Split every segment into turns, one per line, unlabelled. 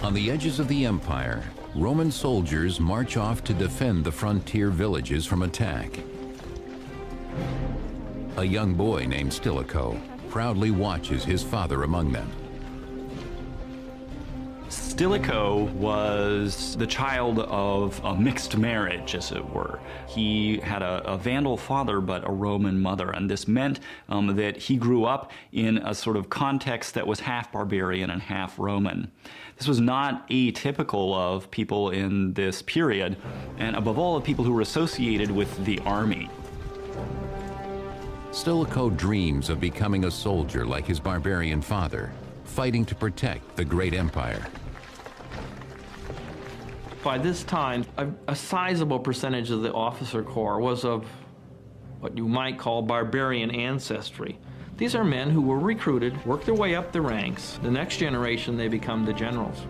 On the edges of the empire, Roman soldiers march off to defend the frontier villages from attack. A young boy named Stilicho proudly watches his father among them.
Stilicho was the child of a mixed marriage, as it were. He had a Vandal father but a Roman mother, and this meant that he grew up in a sort of context that was half barbarian and half Roman. This was not atypical of people in this period, and above all, of people who were associated with the army.
Stilicho dreams of becoming a soldier like his barbarian father, fighting to protect the great empire.
By this time, a sizable percentage of the officer corps was of what you might call barbarian ancestry. These are men who were recruited, worked their way up the ranks. The next generation, they become the generals.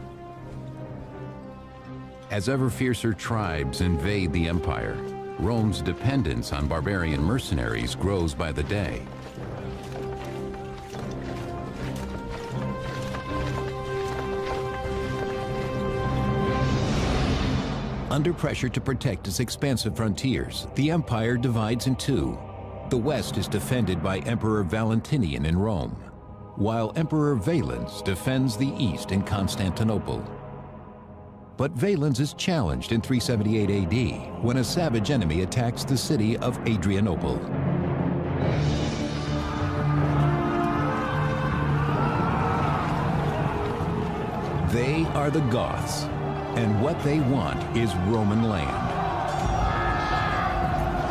As ever fiercer tribes invade the empire, Rome's dependence on barbarian mercenaries grows by the day. Under pressure to protect its expansive frontiers, the empire divides in two. The west is defended by Emperor Valentinian in Rome, while Emperor Valens defends the east in Constantinople. But Valens is challenged in 378 AD when a savage enemy attacks the city of Adrianople. They are the Goths, and what they want is Roman land.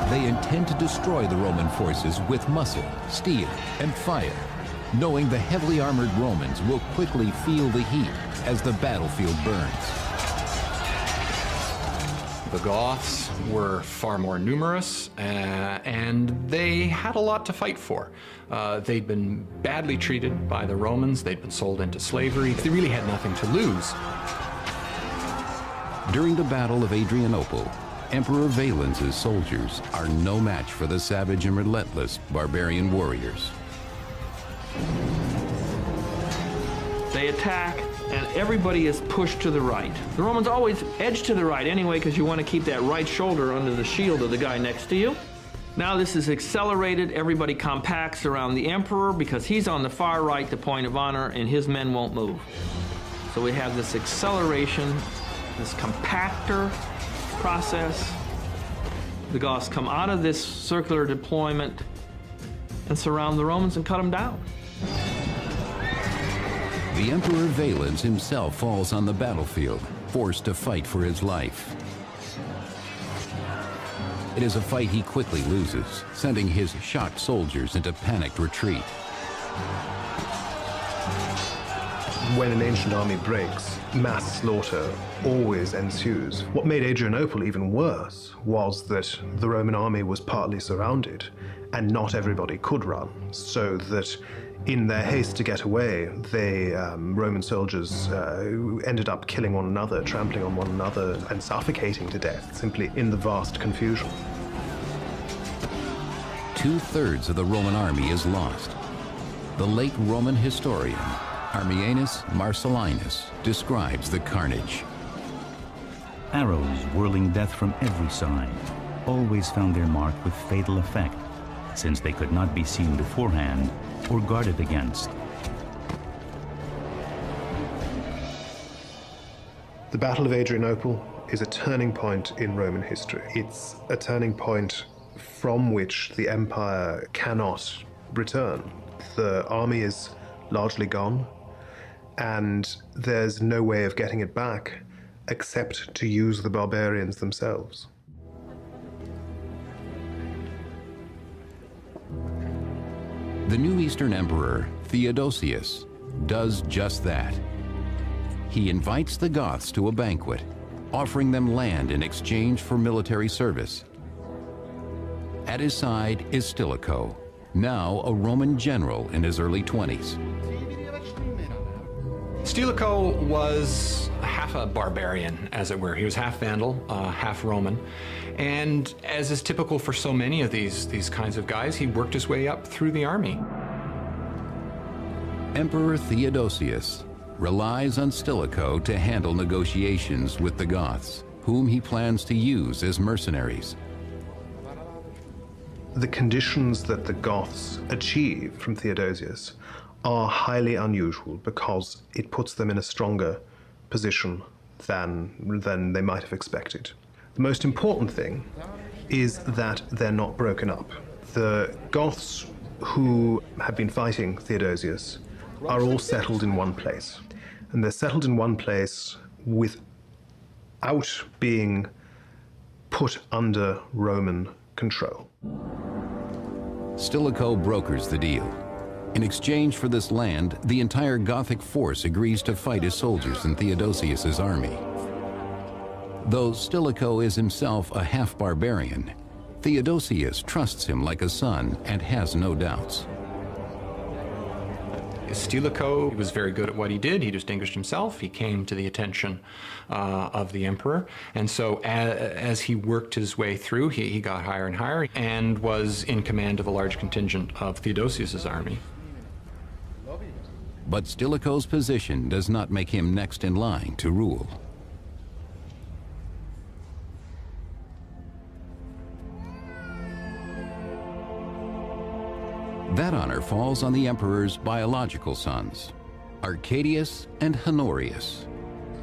They intend to destroy the Roman forces with muscle, steel, and fire, knowing the heavily armored Romans will quickly feel the heat as the battlefield burns.
The Goths were far more numerous, and they had a lot to fight for. They'd been badly treated by the Romans, they'd been sold into slavery, they really had nothing to lose.
During the Battle of Adrianople, Emperor Valens' soldiers are no match for the savage and relentless barbarian warriors.
They attack, and everybody is pushed to the right. The Romans always edge to the right anyway, because you want to keep that right shoulder under the shield of the guy next to you. Now this is accelerated. Everybody compacts around the emperor because he's on the far right, the point of honor, and his men won't move. So we have this acceleration, this compactor process. The Goths come out of this circular deployment and surround the Romans and cut them down.
The Emperor Valens himself falls on the battlefield, forced to fight for his life. It is a fight he quickly loses, sending his shocked soldiers into panicked retreat.
When an ancient army breaks, mass slaughter always ensues. What made Adrianople even worse was that the Roman army was partly surrounded, and not everybody could run, so that in their haste to get away, Roman soldiers ended up killing one another, trampling on one another, and suffocating to death, simply in the vast confusion.
2/3 of the Roman army is lost. The late Roman historian, Ammianus Marcellinus, describes the carnage.
Arrows whirling death from every side always found their mark with fatal effect, since they could not be seen beforehand or guarded against.
The Battle of Adrianople is a turning point in Roman history. It's a turning point from which the empire cannot return. The army is largely gone, and there's no way of getting it back except to use the barbarians themselves.
The new Eastern Emperor, Theodosius, does just that. He invites the Goths to a banquet, offering them land in exchange for military service. At his side is Stilicho, now a Roman general in his early 20s.
Stilicho was half a barbarian, as it were. He was half Vandal, half Roman. And as is typical for so many of these kinds of guys, he worked his way up through the army.
Emperor Theodosius, relies on Stilicho to handle negotiations with the Goths, whom he plans to use as mercenaries.
The conditions that the Goths achieve from Theodosius are highly unusual because it puts them in a stronger position than they might have expected. The most important thing is that they're not broken up. The Goths who have been fighting Theodosius are all settled in one place. And they're settled in one place without being put under Roman control.
Stilicho brokers the deal. In exchange for this land, the entire Gothic force agrees to fight as soldiers in Theodosius's army. Though Stilicho is himself a half-barbarian, Theodosius trusts him like a son and has no doubts.
Stilicho was very good at what he did. He distinguished himself. He came to the attention of the emperor. And so as he worked his way through, he got higher and higher and was in command of a large contingent of Theodosius's army.
But Stilicho's position does not make him next in line to rule. That honor falls on the emperor's biological sons, Arcadius and Honorius,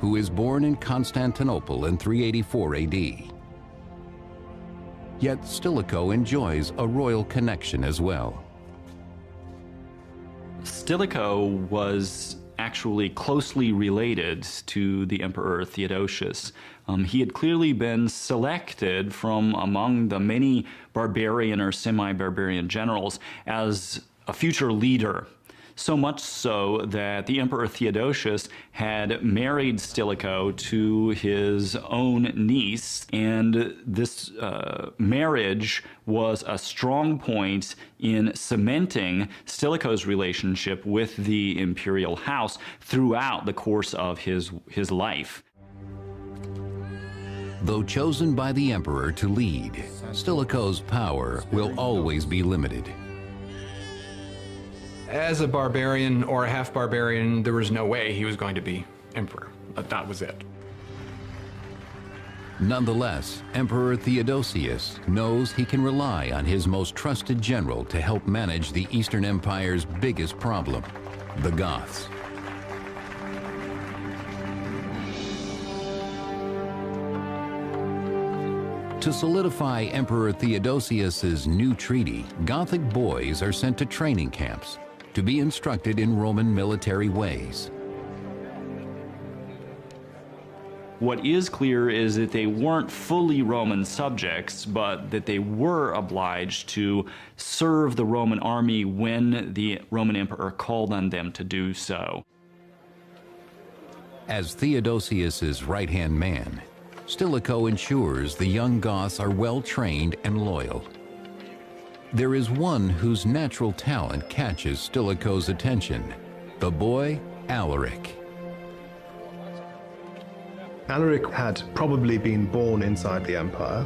who is born in Constantinople in 384 AD. Yet Stilicho enjoys a royal connection as well.
Stilicho was actually closely related to the Emperor Theodosius. He had clearly been selected from among the many barbarian or semi-barbarian generals as a future leader. So much so that the Emperor Theodosius had married Stilicho to his own niece, and this marriage was a strong point in cementing Stilicho's relationship with the imperial house throughout the course of his life.
Though chosen by the emperor to lead, Stilicho's power will always be limited.
As a barbarian or a half-barbarian, there was no way he was going to be emperor. That was it.
Nonetheless, Emperor Theodosius knows he can rely on his most trusted general to help manage the Eastern Empire's biggest problem, the Goths. To solidify Emperor Theodosius's new treaty, Gothic boys are sent to training camps to be instructed in Roman military ways.
What is clear is that they weren't fully Roman subjects, but that they were obliged to serve the Roman army when the Roman emperor called on them to do so.
As Theodosius's right-hand man, Stilicho ensures the young Goths are well-trained and loyal. There is one whose natural talent catches Stilicho's attention, the boy Alaric.
Alaric had probably been born inside the empire,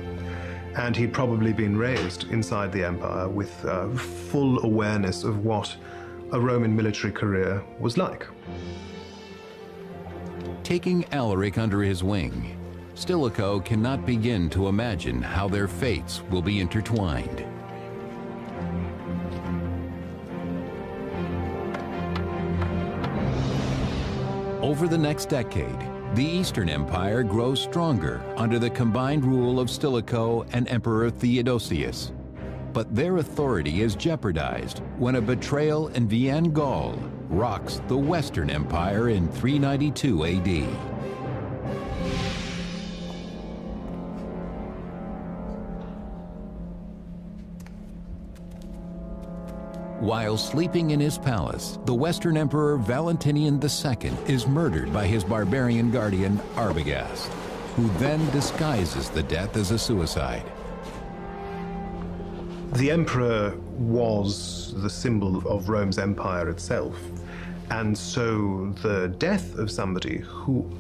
and he'd probably been raised inside the empire with full awareness of what a Roman military career was like.
Taking Alaric under his wing, Stilicho cannot begin to imagine how their fates will be intertwined. Over the next decade, the Eastern Empire grows stronger under the combined rule of Stilicho and Emperor Theodosius. But their authority is jeopardized when a betrayal in Vienne, Gaul, rocks the Western Empire in 392 AD. While sleeping in his palace, the Western Emperor Valentinian II is murdered by his barbarian guardian Arbogast, who then disguises the death as a suicide.
The emperor was the symbol of Rome's empire itself, and so the death of somebody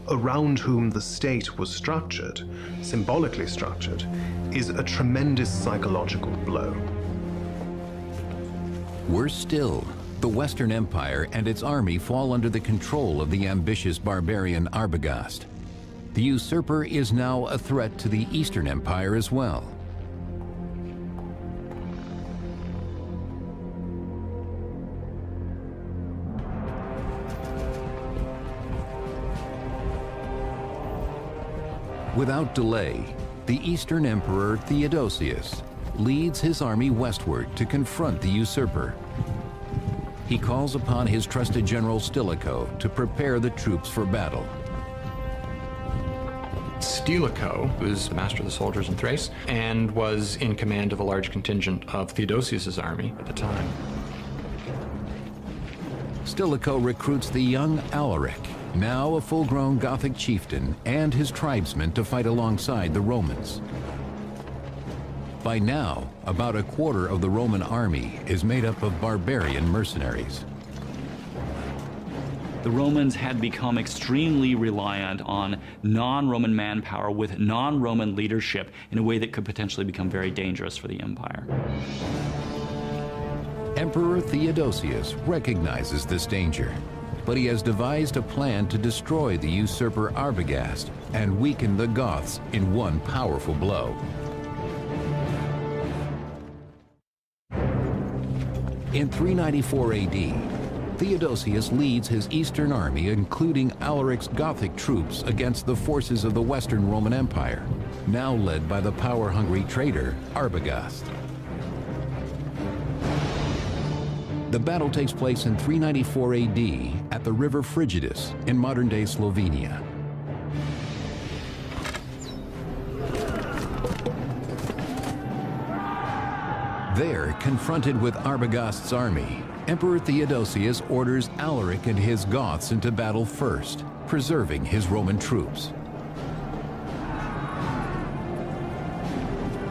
around whom the state was structured, symbolically structured, is a tremendous psychological blow.
Worse still, The Western Empire and its army fall under the control of the ambitious barbarian Arbogast. The usurper is now a threat to the Eastern Empire as well. Without delay, the Eastern Emperor Theodosius leads his army westward to confront the usurper. He calls upon his trusted general Stilicho to prepare the troops for battle.
Stilicho was the master of the soldiers in Thrace and was in command of a large contingent of Theodosius's army at the time.
Stilicho recruits the young Alaric, now a full-grown Gothic chieftain, and his tribesmen to fight alongside the Romans. By now, about a quarter of the Roman army is made up of barbarian mercenaries.
The Romans had become extremely reliant on non-Roman manpower with non-Roman leadership in a way that could potentially become very dangerous for the empire.
Emperor Theodosius recognizes this danger, but he has devised a plan to destroy the usurper Arbogast and weaken the Goths in one powerful blow. In 394 AD, Theodosius leads his eastern army, including Alaric's Gothic troops, against the forces of the Western Roman Empire, now led by the power-hungry traitor Arbogast. The battle takes place in 394 AD at the river Frigidus in modern-day Slovenia. There, confronted with Arbogast's army, Emperor Theodosius orders Alaric and his Goths into battle first, preserving his Roman troops.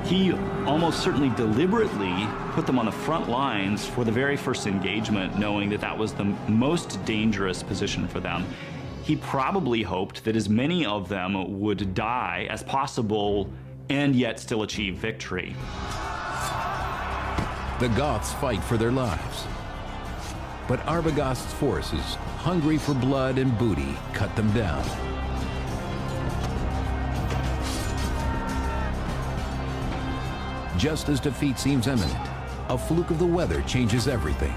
He almost certainly deliberately put them on the front lines for the very first engagement, knowing that that was the most dangerous position for them. He probably hoped that as many of them would die as possible and yet still achieve victory.
The Goths fight for their lives. But Arbogast's forces, hungry for blood and booty, cut them down. Just as defeat seems imminent, a fluke of the weather changes everything.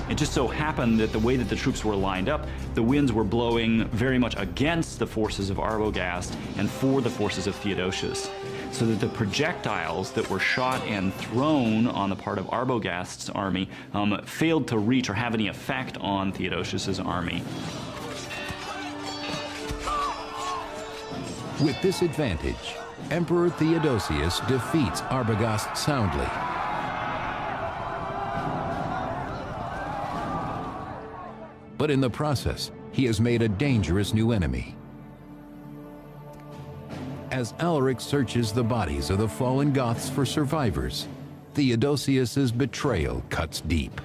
It just so happened that the way that the troops were lined up, the winds were blowing very much against the forces of Arbogast and for the forces of Theodosius, so that the projectiles that were shot and thrown on the part of Arbogast's army failed to reach or have any effect on Theodosius's army.
With this advantage, Emperor Theodosius defeats Arbogast soundly. But in the process, he has made a dangerous new enemy. As Alaric searches the bodies of the fallen Goths for survivors, Theodosius's betrayal cuts deep.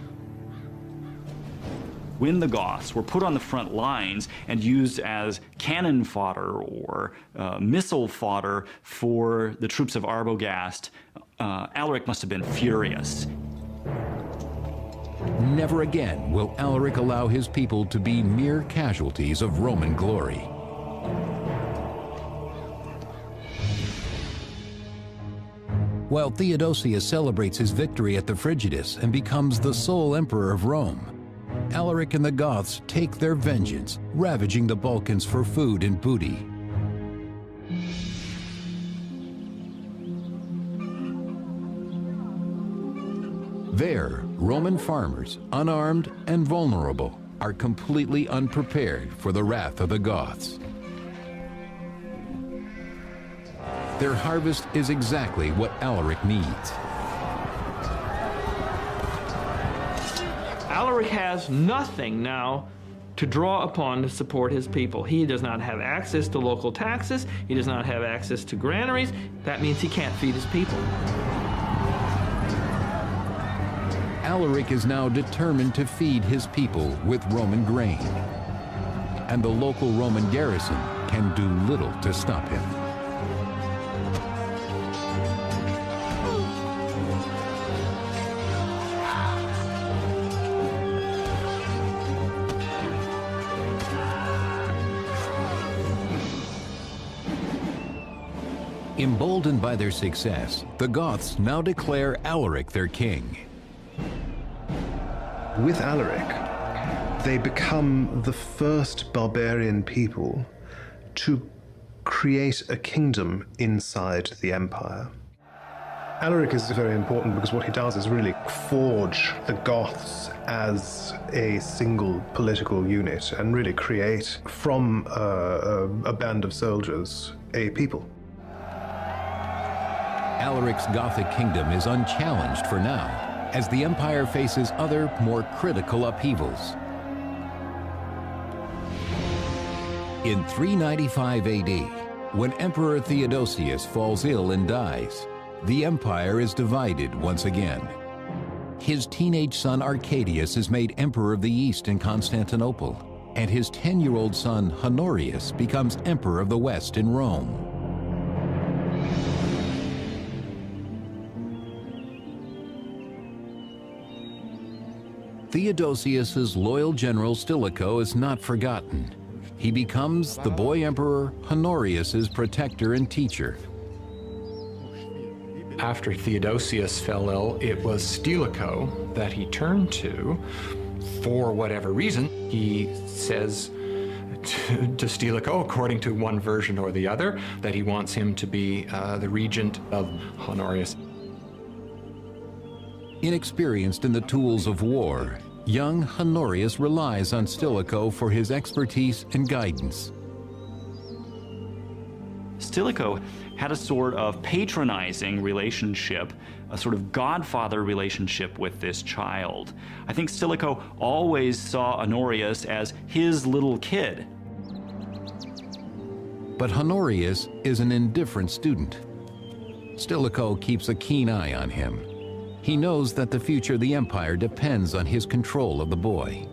When the Goths were put on the front lines and used as cannon fodder or missile fodder for the troops of Arbogast, Alaric must have been furious.
Never again will Alaric allow his people to be mere casualties of Roman glory. While Theodosius celebrates his victory at the Frigidus and becomes the sole emperor of Rome, Alaric and the Goths take their vengeance, ravaging the Balkans for food and booty. There, Roman farmers, unarmed and vulnerable, are completely unprepared for the wrath of the Goths. Their harvest is exactly what Alaric needs.
Alaric has nothing now to draw upon to support his people. He does not have access to local taxes. He does not have access to granaries. That means he can't feed his people.
Alaric is now determined to feed his people with Roman grain, and the local Roman garrison can do little to stop him. Emboldened by their success, the Goths now declare Alaric their king.
With Alaric, they become the first barbarian people to create a kingdom inside the empire. Alaric is very important because what he does is really forge the Goths as a single political unit and really create from a band of soldiers a people.
Alaric's Gothic kingdom is unchallenged for now, as the empire faces other, more critical upheavals. In 395 AD, when Emperor Theodosius falls ill and dies, the empire is divided once again. His teenage son Arcadius is made Emperor of the East in Constantinople, and his 10-year-old son Honorius becomes Emperor of the West in Rome. Theodosius's loyal general Stilicho is not forgotten. He becomes the boy emperor Honorius's protector and teacher.
After Theodosius fell ill, it was Stilicho that he turned to for whatever reason. He says to Stilicho, according to one version or the other, that he wants him to be the regent of Honorius.
Inexperienced in the tools of war, young Honorius relies on Stilicho for his expertise and guidance.
Stilicho had a sort of patronizing relationship, a sort of godfather relationship with this child. I think Stilicho always saw Honorius as his little kid.
But Honorius is an indifferent student. Stilicho keeps a keen eye on him. He knows that the future of the empire depends on his control of the boy.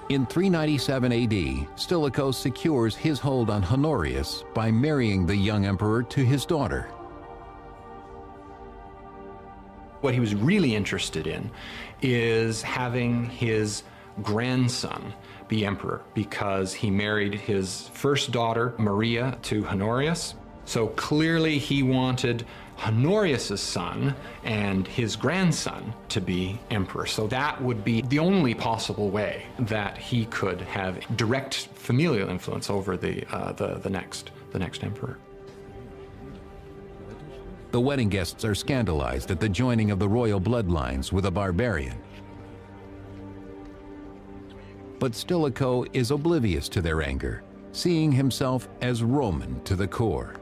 In 397 AD, Stilicho secures his hold on Honorius by marrying the young emperor to his daughter.
What he was really interested in is having his grandson be emperor, because he married his first daughter, Maria, to Honorius. So clearly he wanted Honorius's son and his grandson to be emperor. So that would be the only possible way that he could have direct familial influence over the next emperor.
The wedding guests are scandalized at the joining of the royal bloodlines with a barbarian. But Stilicho is oblivious to their anger, seeing himself as Roman to the core.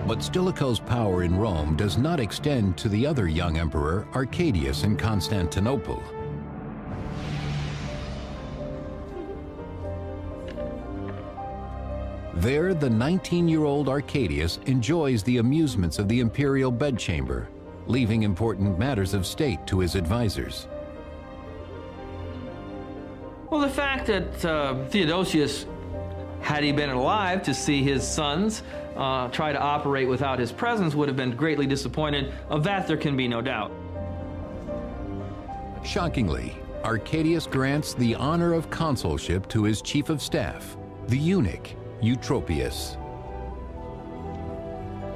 But Stilicho's power in Rome does not extend to the other young emperor, Arcadius, in Constantinople. There, the 19-year-old Arcadius enjoys the amusements of the imperial bedchamber, leaving important matters of state to his advisors.
Well, the fact that Theodosius, had he been alive to see his sons try to operate without his presence, would have been greatly disappointed. Of that there can be no doubt.
Shockingly, Arcadius grants the honor of consulship to his chief of staff, the eunuch Eutropius.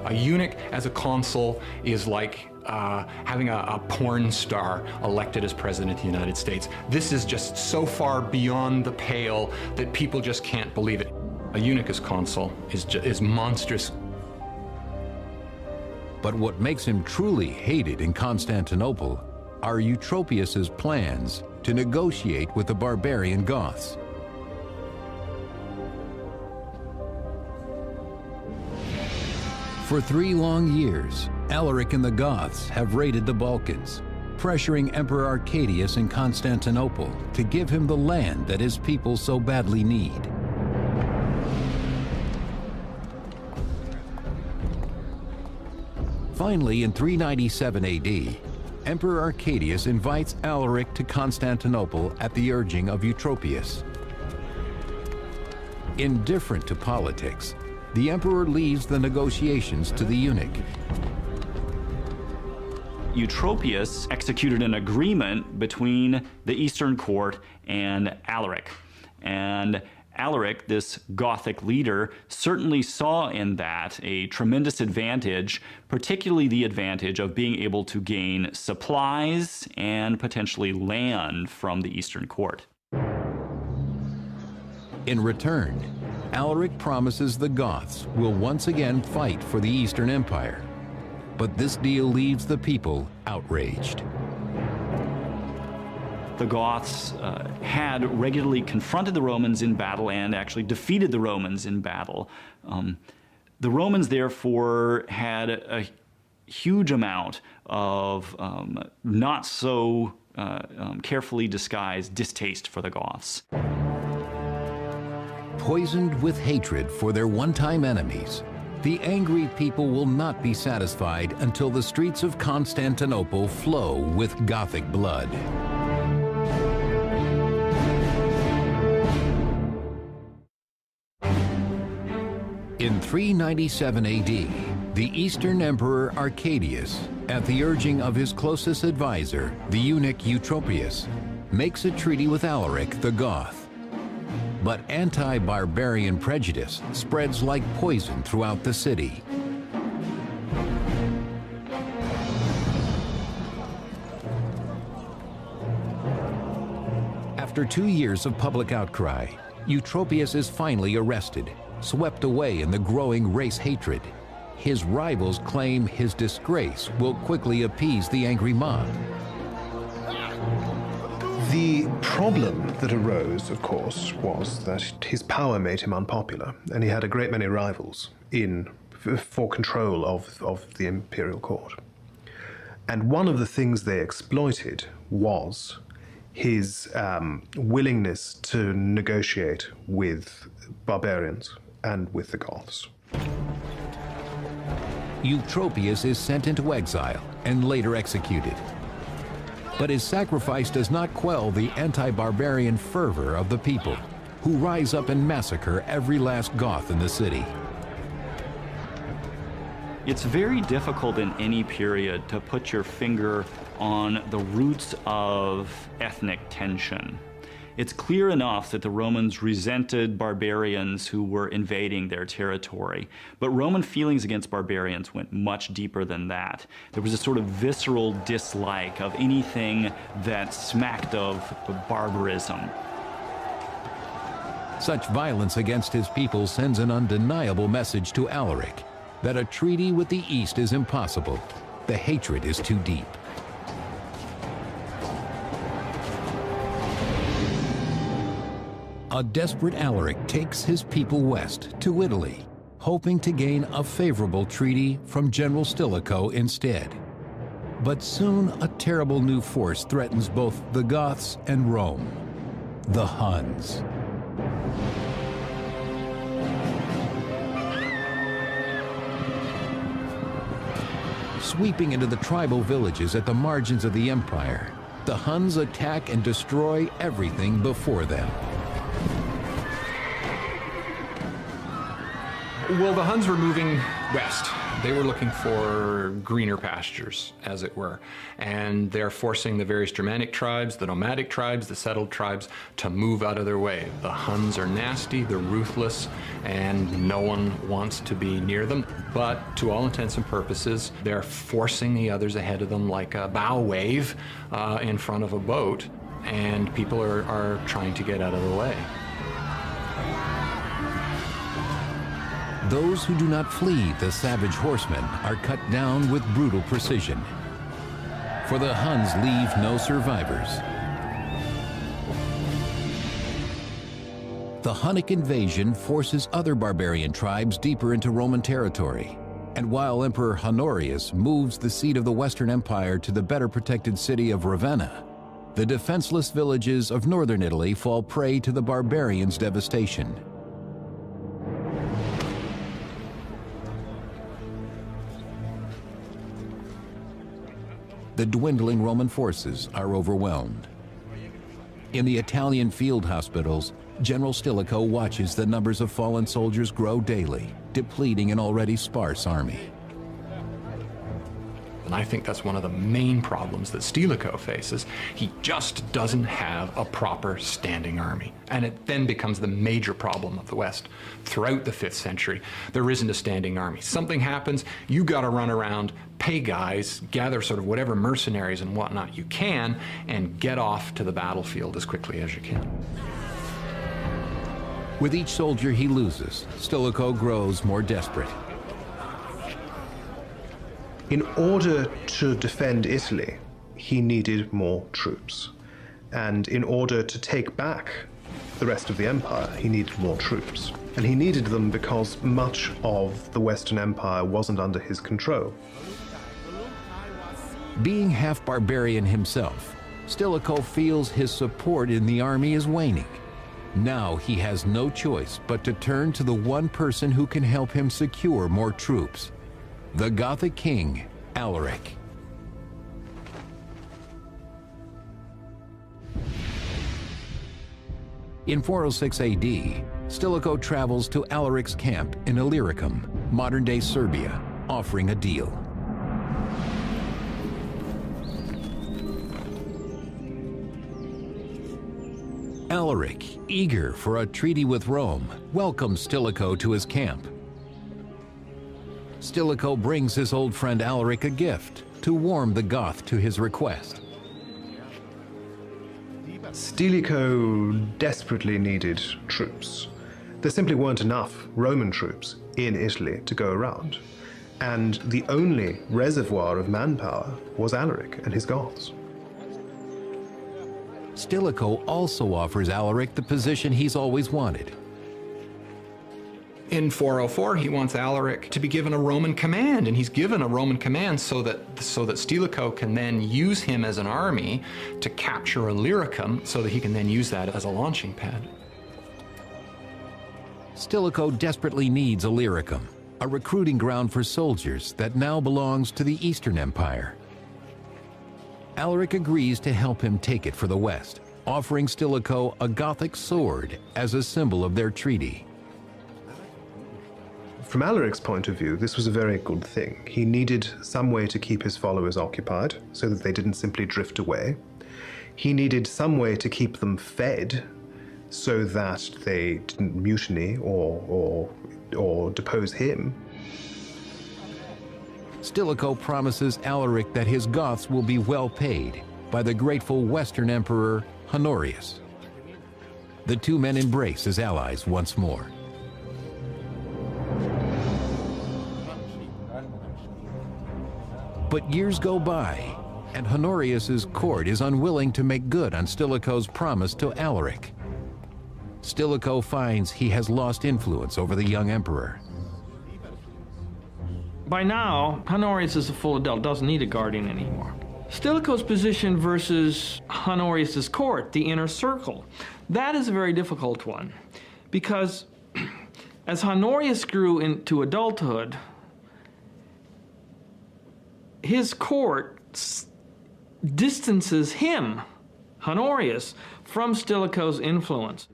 A eunuch as a consul is like having a porn star elected as president of the United States. This is just so far beyond the pale that people just can't believe it. A eunuch as consul is monstrous.
But what makes him truly hated in Constantinople are Eutropius's plans to negotiate with the barbarian Goths. For 3 long years, Alaric and the Goths have raided the Balkans, pressuring Emperor Arcadius in Constantinople to give him the land that his people so badly need. Finally, in 397 AD, Emperor Arcadius invites Alaric to Constantinople at the urging of Eutropius. Indifferent to politics, the emperor leaves the negotiations to the eunuch.
Eutropius executed an agreement between the Eastern Court and Alaric. And Alaric, this Gothic leader, certainly saw in that a tremendous advantage, particularly the advantage of being able to gain supplies and potentially land from the Eastern Court.
In return, Alaric promises the Goths will once again fight for the Eastern Empire. But this deal leaves the people outraged.
The Goths had regularly confronted the Romans in battle and actually defeated the Romans in battle. The Romans, therefore, had a huge amount of not so carefully disguised distaste for the Goths.
Poisoned with hatred for their one-time enemies, the angry people will not be satisfied until the streets of Constantinople flow with Gothic blood. In 397 AD, the Eastern Emperor Arcadius, at the urging of his closest advisor, the eunuch Eutropius, makes a treaty with Alaric the Goth. But anti-barbarian prejudice spreads like poison throughout the city. After 2 years of public outcry, Eutropius is finally arrested, swept away in the growing race hatred. His rivals claim his disgrace will quickly appease the angry mob.
The problem that arose, of course, was that his power made him unpopular, and he had a great many rivals for control of the imperial court. And one of the things they exploited was his willingness to negotiate with barbarians and with the Goths.
Eutropius is sent into exile and later executed. But his sacrifice does not quell the anti-barbarian fervor of the people, who rise up and massacre every last Goth in the city.
It's very difficult in any period to put your finger on the roots of ethnic tension. It's clear enough that the Romans resented barbarians who were invading their territory. But Roman feelings against barbarians went much deeper than that. There was a sort of visceral dislike of anything that smacked of barbarism.
Such violence against his people sends an undeniable message to Alaric that a treaty with the East is impossible. The hatred is too deep. A desperate Alaric takes his people west to Italy, hoping to gain a favorable treaty from General Stilicho instead. But soon a terrible new force threatens both the Goths and Rome: the Huns. Sweeping into the tribal villages at the margins of the empire, the Huns attack and destroy everything before them.
Well, the Huns were moving west. They were looking for greener pastures, as it were. And they're forcing the various Germanic tribes, the nomadic tribes, the settled tribes to move out of their way. The Huns are nasty, they're ruthless, and no one wants to be near them. But to all intents and purposes, they're forcing the others ahead of them like a bow wave in front of a boat. And people are trying to get out of the way.
Those who do not flee the savage horsemen are cut down with brutal precision. For the Huns leave no survivors. The Hunnic invasion forces other barbarian tribes deeper into Roman territory. And while Emperor Honorius moves the seat of the Western Empire to the better protected city of Ravenna, the defenseless villages of northern Italy fall prey to the barbarians' devastation. The dwindling Roman forces are overwhelmed. In the Italian field hospitals, General Stilicho watches the numbers of fallen soldiers grow daily, depleting an already sparse army.
And I think that's one of the main problems that Stilicho faces. He just doesn't have a proper standing army. And it then becomes the major problem of the West. Throughout the 5th century, there isn't a standing army. Something happens, you got to run around, pay guys, gather sort of whatever mercenaries and whatnot you can, and get off to the battlefield as quickly as you can.
With each soldier he loses, Stilicho grows more desperate.
In order to defend Italy, he needed more troops. And in order to take back the rest of the empire, he needed more troops. And he needed them because much of the Western Empire wasn't under his control.
Being half barbarian himself, Stilicho feels his support in the army is waning. Now he has no choice but to turn to the one person who can help him secure more troops: the Gothic king, Alaric. In 406 AD, Stilicho travels to Alaric's camp in Illyricum, modern-day Serbia, offering a deal. Alaric, eager for a treaty with Rome, welcomes Stilicho to his camp. Stilicho brings his old friend Alaric a gift to warm the Goth to his request.
Stilicho desperately needed troops. There simply weren't enough Roman troops in Italy to go around. And the only reservoir of manpower was Alaric and his Goths.
Stilicho also offers Alaric the position he's always wanted.
In 404, he wants Alaric to be given a Roman command, and he's given a Roman command so that Stilicho can then use him as an army to capture Illyricum, so that he can then use that as a launching pad.
Stilicho desperately needs Illyricum, a recruiting ground for soldiers that now belongs to the Eastern Empire. Alaric agrees to help him take it for the West, offering Stilicho a Gothic sword as a symbol of their treaty.
From Alaric's point of view, this was a very good thing. He needed some way to keep his followers occupied so that they didn't simply drift away. He needed some way to keep them fed so that they didn't mutiny or depose him.
Stilicho promises Alaric that his Goths will be well paid by the grateful Western Emperor Honorius. The two men embrace as allies once more. But years go by, and Honorius's court is unwilling to make good on Stilicho's promise to Alaric. Stilicho finds he has lost influence over the young emperor.
By now, Honorius is a full adult, doesn't need a guardian anymore. Stilicho's position versus Honorius's court, the inner circle, that is a very difficult one, because as Honorius grew into adulthood, his court distances him, Honorius, from Stilicho's influence.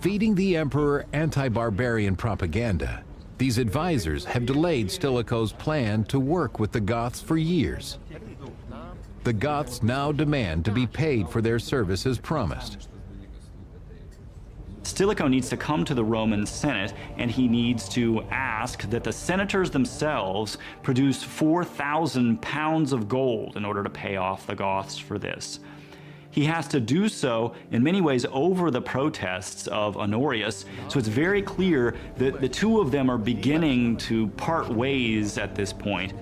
Feeding the emperor anti-barbarian propaganda, these advisors have delayed Stilicho's plan to work with the Goths for years. The Goths now demand to be paid for their service as promised.
Stilicho needs to come to the Roman Senate, and he needs to ask that the senators themselves produce 4,000 pounds of gold in order to pay off the Goths for this. He has to do so in many ways over the protests of Honorius, so it's very clear that the two of them are beginning to part ways at this point.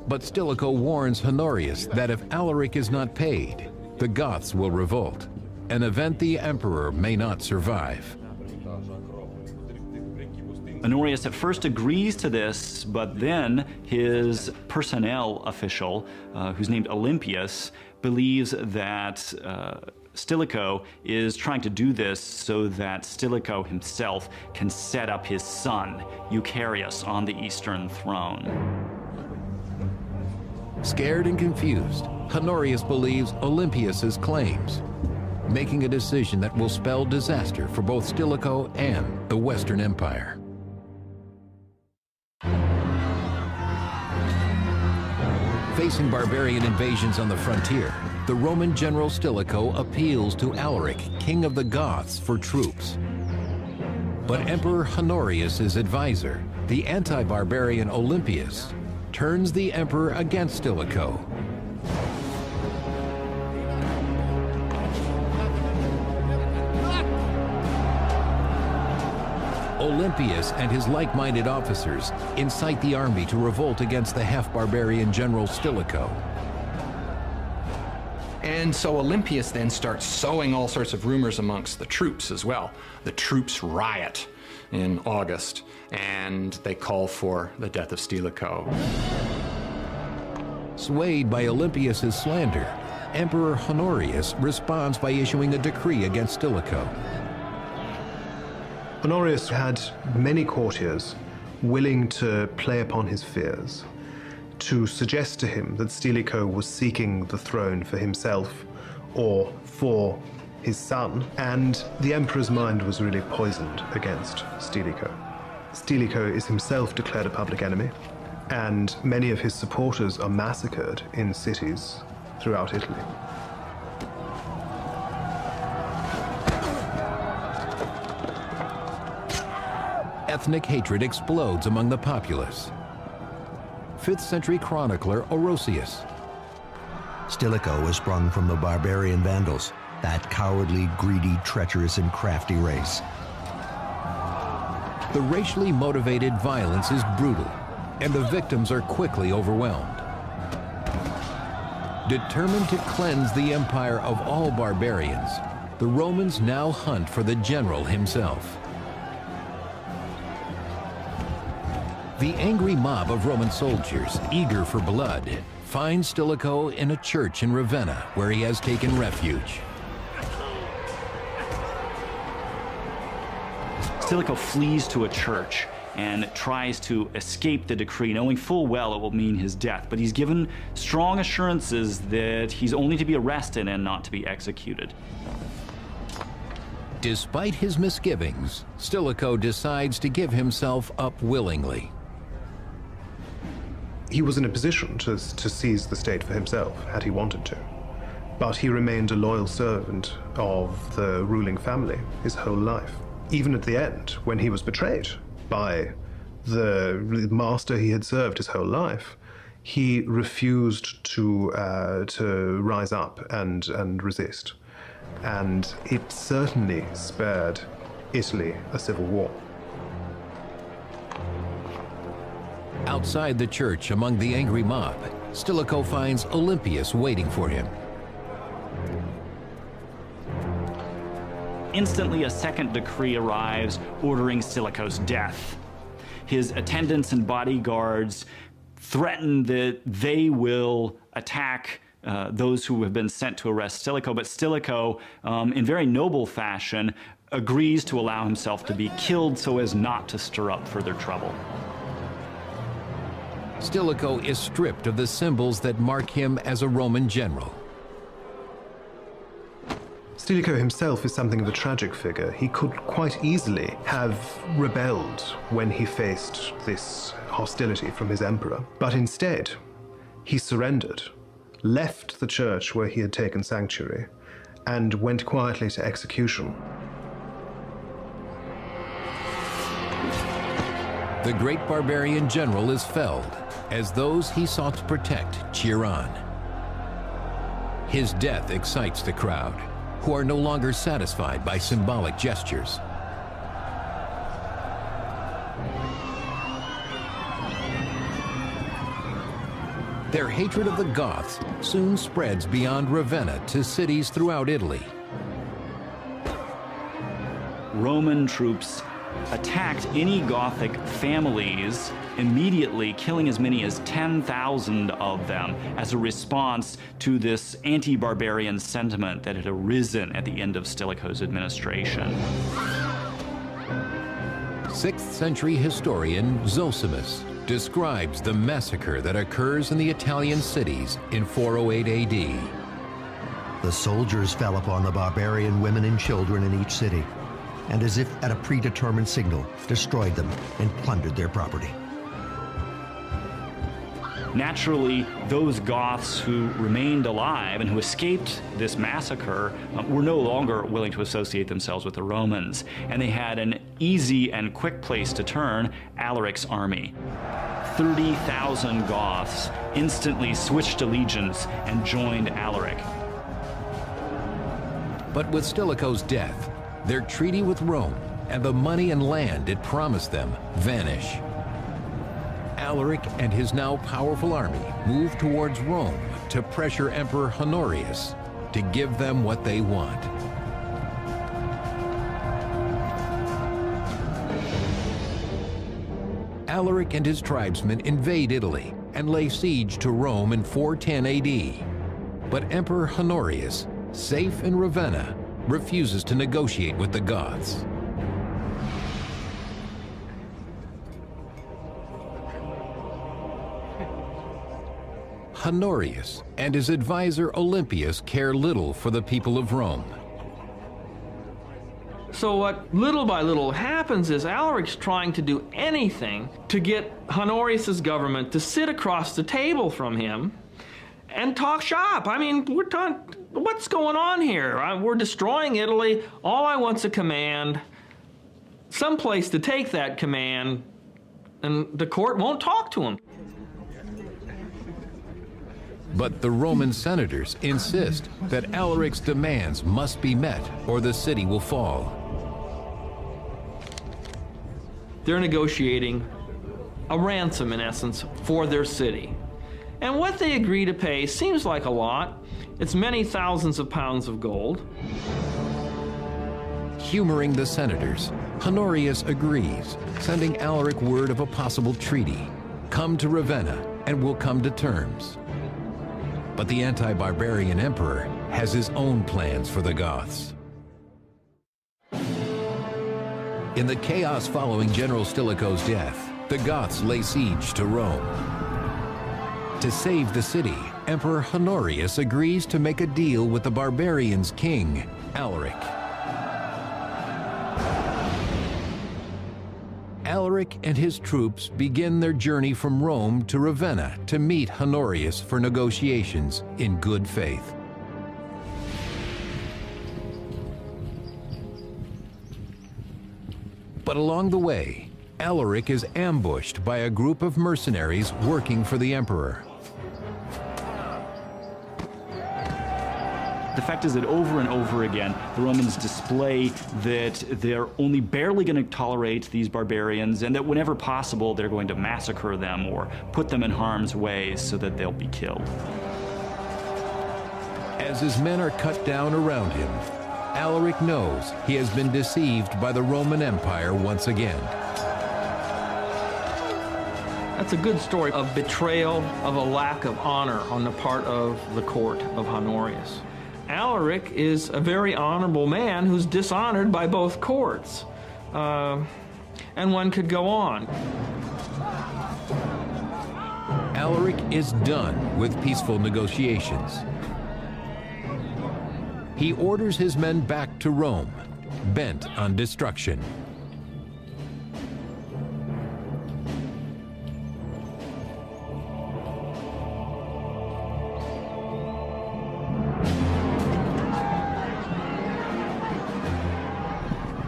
But Stilicho warns Honorius that if Alaric is not paid, the Goths will revolt, an event the emperor may not survive.
Honorius at first agrees to this, but then his personnel official, who's named Olympius, believes that Stilicho is trying to do this so that Stilicho himself can set up his son, Eucharius, on the Eastern throne.
Scared and confused, Honorius believes Olympius's claims, making a decision that will spell disaster for both Stilicho and the Western Empire. Facing barbarian invasions on the frontier, the Roman general Stilicho appeals to Alaric, king of the Goths, for troops. But Emperor Honorius's advisor, the anti-barbarian Olympius, turns the emperor against Stilicho. Olympius and his like-minded officers incite the army to revolt against the half-barbarian general Stilicho.
And so Olympius then starts sowing all sorts of rumors amongst the troops as well. The troops riot in August, and they call for the death of Stilicho.
Swayed by Olympius's slander, Emperor Honorius responds by issuing a decree against Stilicho.
Honorius had many courtiers willing to play upon his fears, to suggest to him that Stilicho was seeking the throne for himself or for his son, and the emperor's mind was really poisoned against Stilicho. Stilicho is himself declared a public enemy, and many of his supporters are massacred in cities throughout Italy.
Ethnic hatred explodes among the populace. 5th century chronicler Orosius.
Stilicho was sprung from the barbarian Vandals, that cowardly, greedy, treacherous, and crafty race.
The racially motivated violence is brutal, and the victims are quickly overwhelmed. Determined to cleanse the empire of all barbarians, the Romans now hunt for the general himself. The angry mob of Roman soldiers, eager for blood, finds Stilicho in a church in Ravenna, where he has taken refuge.
Stilicho flees to a church and tries to escape the decree, knowing full well it will mean his death, but he's given strong assurances that he's only to be arrested and not to be executed.
Despite his misgivings, Stilicho decides to give himself up willingly.
He was in a position to seize the state for himself, had he wanted to. But he remained a loyal servant of the ruling family his whole life. Even at the end, when he was betrayed by the master he had served his whole life, he refused to rise up and resist. And it certainly spared Italy a civil war.
Outside the church, among the angry mob, Stilicho finds Olympius waiting for him.
Instantly, a second decree arrives ordering Stilicho's death. His attendants and bodyguards threaten that they will attack those who have been sent to arrest Stilicho, but Stilicho, in very noble fashion, agrees to allow himself to be killed so as not to stir up further trouble.
Stilicho is stripped of the symbols that mark him as a Roman general.
Stilicho himself is something of a tragic figure. He could quite easily have rebelled when he faced this hostility from his emperor, but instead he surrendered, left the church where he had taken sanctuary, and went quietly to execution.
The great barbarian general is felled as those he sought to protect cheer on. His death excites the crowd, who are no longer satisfied by symbolic gestures. Their hatred of the Goths soon spreads beyond Ravenna to cities throughout Italy.
Roman troops attacked any Gothic families, immediately killing as many as 10,000 of them as a response to this anti-barbarian sentiment that had arisen at the end of Stilicho's administration.
6th century historian Zosimus describes the massacre that occurs in the Italian cities in 408 AD.
The soldiers fell upon the barbarian women and children in each city, and as if at a predetermined signal, destroyed them and plundered their property.
Naturally, those Goths who remained alive and who escaped this massacre were no longer willing to associate themselves with the Romans, and they had an easy and quick place to turn: Alaric's army. 30,000 Goths instantly switched allegiance and joined Alaric.
But with Stilicho's death, their treaty with Rome and the money and land it promised them vanish. Alaric and his now powerful army moved towards Rome to pressure Emperor Honorius to give them what they want. Alaric and his tribesmen invade Italy and lay siege to Rome in 410 AD. But Emperor Honorius, safe in Ravenna, refuses to negotiate with the Goths. Honorius and his advisor Olympius care little for the people of Rome.
So what little by little happens is Alaric's trying to do anything to get Honorius's government to sit across the table from him and talk shop. I mean, what's going on here? We're destroying Italy. All I want's a command, some place to take that command, and the court won't talk to him.
But the Roman senators insist that Alaric's demands must be met or the city will fall.
They're negotiating a ransom, in essence, for their city. And what they agree to pay seems like a lot. It's many thousands of pounds of gold.
Humoring the senators, Honorius agrees, sending Alaric word of a possible treaty. Come to Ravenna and we'll come to terms. But the anti-barbarian emperor has his own plans for the Goths. In the chaos following General Stilicho's death, the Goths lay siege to Rome. To save the city, Emperor Honorius agrees to make a deal with the barbarians' king, Alaric. Alaric and his troops begin their journey from Rome to Ravenna to meet Honorius for negotiations in good faith. But along the way, Alaric is ambushed by a group of mercenaries working for the emperor.
The fact is that over and over again, the Romans display that they're only barely going to tolerate these barbarians, and that whenever possible, they're going to massacre them or put them in harm's way so that they'll be killed.
As his men are cut down around him, Alaric knows he has been deceived by the Roman Empire once again.
That's a good story of betrayal, of a lack of honor on the part of the court of Honorius. Alaric is a very honorable man who's dishonored by both courts. And one could go on.
Alaric is done with peaceful negotiations. He orders his men back to Rome, bent on destruction.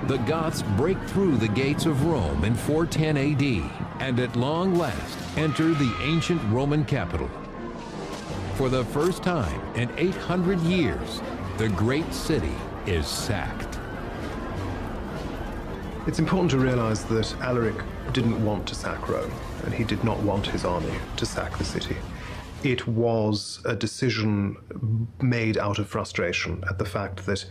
The Goths break through the gates of Rome in 410 AD and at long last enter the ancient Roman capital. For the first time in 800 years, the great city is sacked.
It's important to realize that Alaric didn't want to sack Rome, and he did not want his army to sack the city. It was a decision made out of frustration at the fact that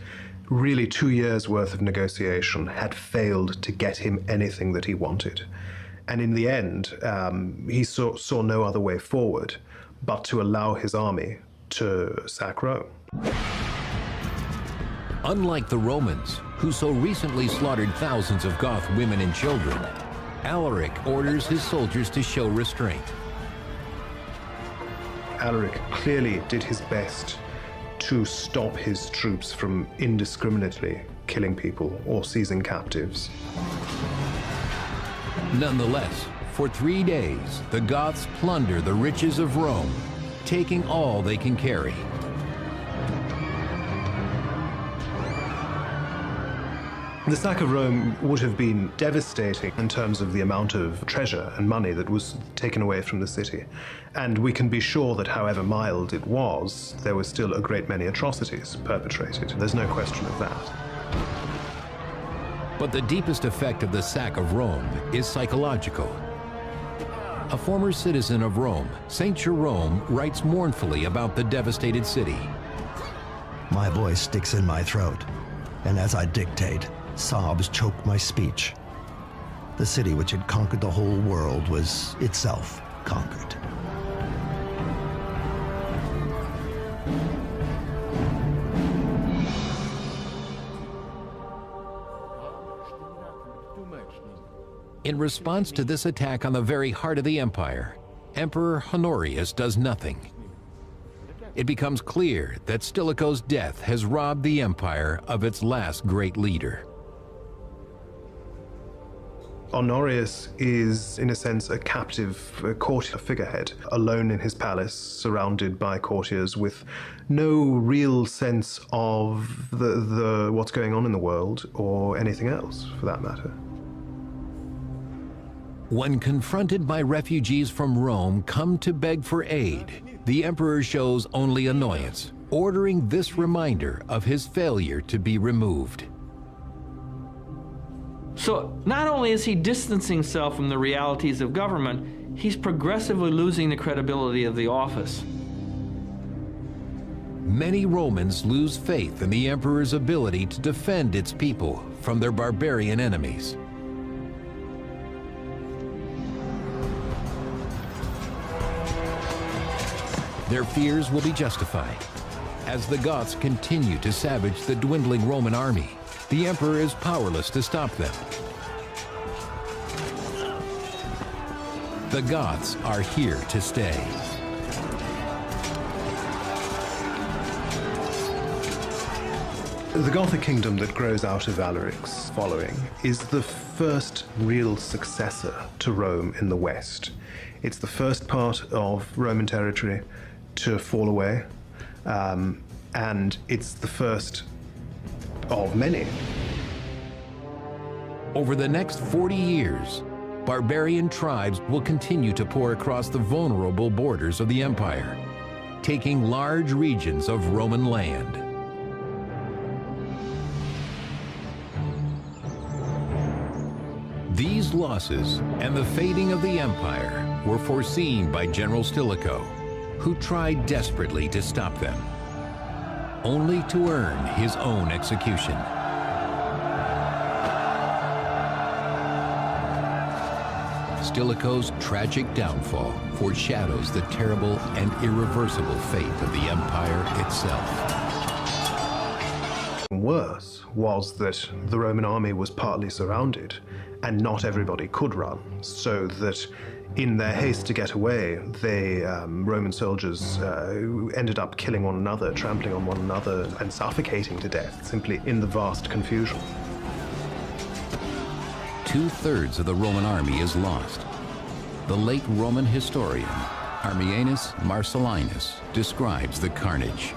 really 2 years' worth of negotiation had failed to get him anything that he wanted. And in the end, he saw no other way forward but to allow his army to sack Rome.
Unlike the Romans, who so recently slaughtered thousands of Goth women and children, Alaric orders his soldiers to show restraint.
Alaric clearly did his best to stop his troops from indiscriminately killing people or seizing captives.
Nonetheless, For 3 days, the Goths plunder the riches of Rome, taking all they can carry.
The sack of Rome would have been devastating in terms of the amount of treasure and money that was taken away from the city. And we can be sure that however mild it was, there were still a great many atrocities perpetrated. There's no question of that.
But the deepest effect of the sack of Rome is psychological. A former citizen of Rome, Saint Jerome, writes mournfully about the devastated city.
My voice sticks in my throat, and as I dictate, sobs choke my speech. The city which had conquered the whole world was itself conquered.
In response to this attack on the very heart of the empire, Emperor Honorius does nothing. It becomes clear that Stilicho's death has robbed the empire of its last great leader.
Honorius is, in a sense, a captive courtier figurehead, alone in his palace, surrounded by courtiers, with no real sense of what's going on in the world, or anything else, for that matter.
When confronted by refugees from Rome come to beg for aid, the emperor shows only annoyance, ordering this reminder of his failure to be removed.
So not only is he distancing himself from the realities of government, he's progressively losing the credibility of the office.
Many Romans lose faith in the emperor's ability to defend its people from their barbarian enemies. Their fears will be justified. As the Goths continue to savage the dwindling Roman army, the emperor is powerless to stop them. The Goths are here to stay.
The Gothic kingdom that grows out of Alaric's following is the first real successor to Rome in the West. It's the first part of Roman territory to fall away, and it's the first of many.
Over the next 40 years, barbarian tribes will continue to pour across the vulnerable borders of the empire, taking large regions of Roman land. These losses and the fading of the empire were foreseen by General Stilicho, who tried desperately to stop them, only to earn his own execution. Stilicho's tragic downfall foreshadows the terrible and irreversible fate of the empire itself.
Worse was that the Roman army was partly surrounded, and not everybody could run, so that in their haste to get away, Roman soldiers ended up killing one another, trampling on one another, and suffocating to death, simply in the vast confusion.
2/3 of the Roman army is lost. The late Roman historian, Ammianus Marcellinus, describes the carnage.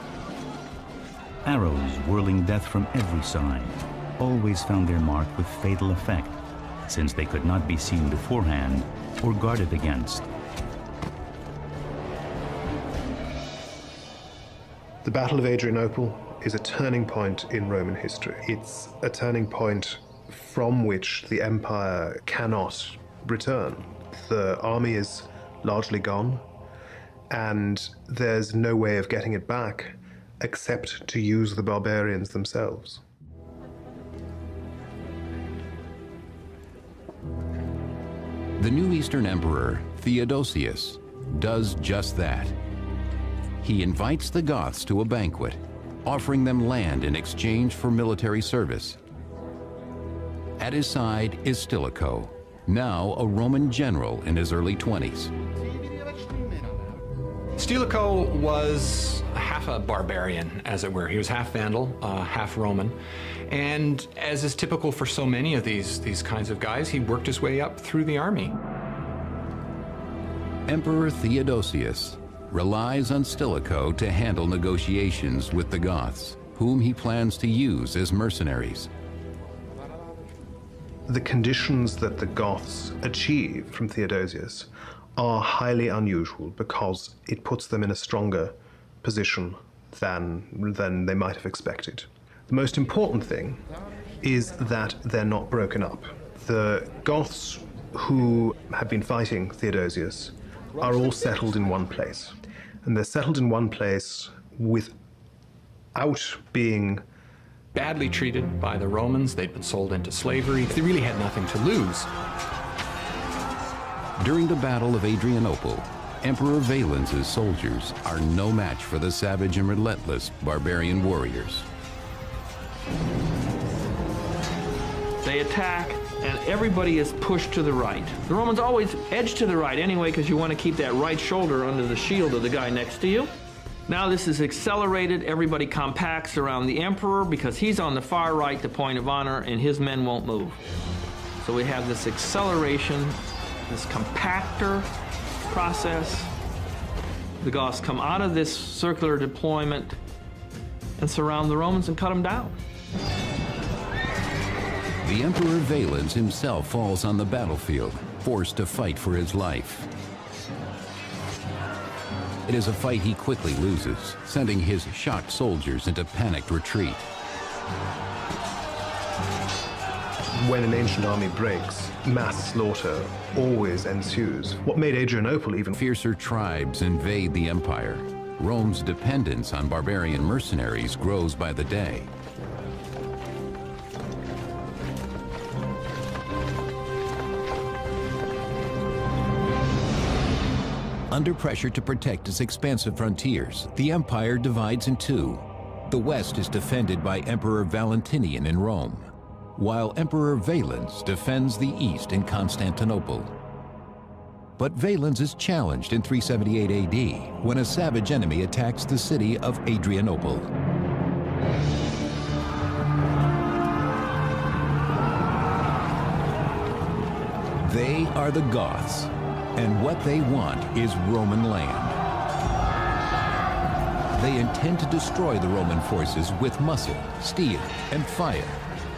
Arrows whirling death from every side always found their mark with fatal effect, since they could not be seen beforehand or guarded against.
The Battle of Adrianople is a turning point in Roman history. It's a turning point from which the empire cannot return. The army is largely gone, and there's no way of getting it back except to use the barbarians themselves.
The new Eastern Emperor, Theodosius, does just that. He invites the Goths to a banquet, offering them land in exchange for military service. At his side is Stilicho, now a Roman general in his early 20s.
Stilicho was half a barbarian, as it were. He was half Vandal, half Roman. And as is typical for so many of these kinds of guys, he worked his way up through the army.
Emperor Theodosius relies on Stilicho to handle negotiations with the Goths, whom he plans to use as mercenaries.
The conditions that the Goths achieve from Theodosius are highly unusual because it puts them in a stronger position than they might have expected. The most important thing is that they're not broken up. The Goths who have been fighting Theodosius are all settled in one place. And they're settled in one place without being
badly treated by the Romans. They'd been sold into slavery. They really had nothing to lose.
During the Battle of Adrianople, Emperor Valens's soldiers are no match for the savage and relentless barbarian warriors.
They attack, and everybody is pushed to the right. The Romans always edge to the right anyway, because you want to keep that right shoulder under the shield of the guy next to you. Now this is accelerated. Everybody compacts around the emperor because he's on the far right, the point of honor, and his men won't move. So we have this acceleration, this compactor process. The Goths come out of this circular deployment and surround the Romans and cut them down.
The Emperor Valens himself falls on the battlefield, forced to fight for his life. It is a fight he quickly loses, sending his shocked soldiers into panicked retreat.
When an ancient army breaks, mass slaughter always ensues. What made Adrianople even
Fiercer tribes invade the empire. Rome's dependence on barbarian mercenaries grows by the day. Under pressure to protect its expansive frontiers, the empire divides in two. The west is defended by Emperor Valentinian in Rome, while Emperor Valens defends the east in Constantinople. But Valens is challenged in 378 AD when a savage enemy attacks the city of Adrianople. They are the Goths, and what they want is Roman land. They intend to destroy the Roman forces with muscle, steel, and fire,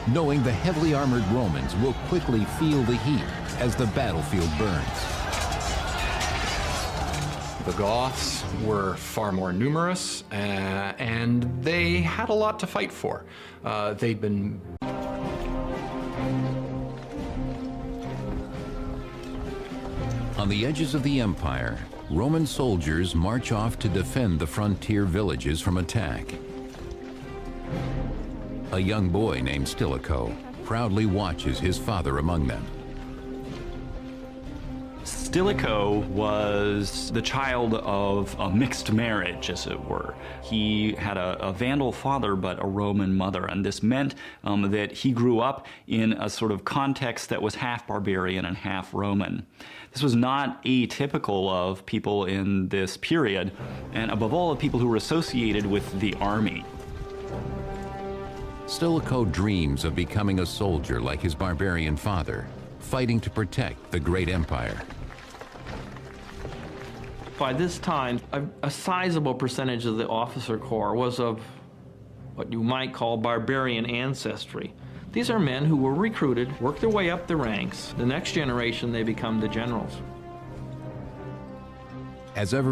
knowing the heavily armored Romans will quickly feel the heat as the battlefield burns.
The Goths were far more numerous, and they had a lot to fight for. They'd been
On the edges of the empire, Roman soldiers march off to defend the frontier villages from attack. A young boy named Stilicho proudly watches his father among them.
Stilicho was the child of a mixed marriage, as it were. He had a Vandal father, but a Roman mother, and this meant that he grew up in a sort of context that was half barbarian and half Roman. This was not atypical of people in this period, and above all, of people who were associated with the army.
Stilicho dreams of becoming a soldier like his barbarian father, fighting to protect the great empire.
By this time, a sizable percentage of the officer corps was of what you might call barbarian ancestry. These are men who were recruited, worked their way up the ranks. The next generation, they become the generals.
As ever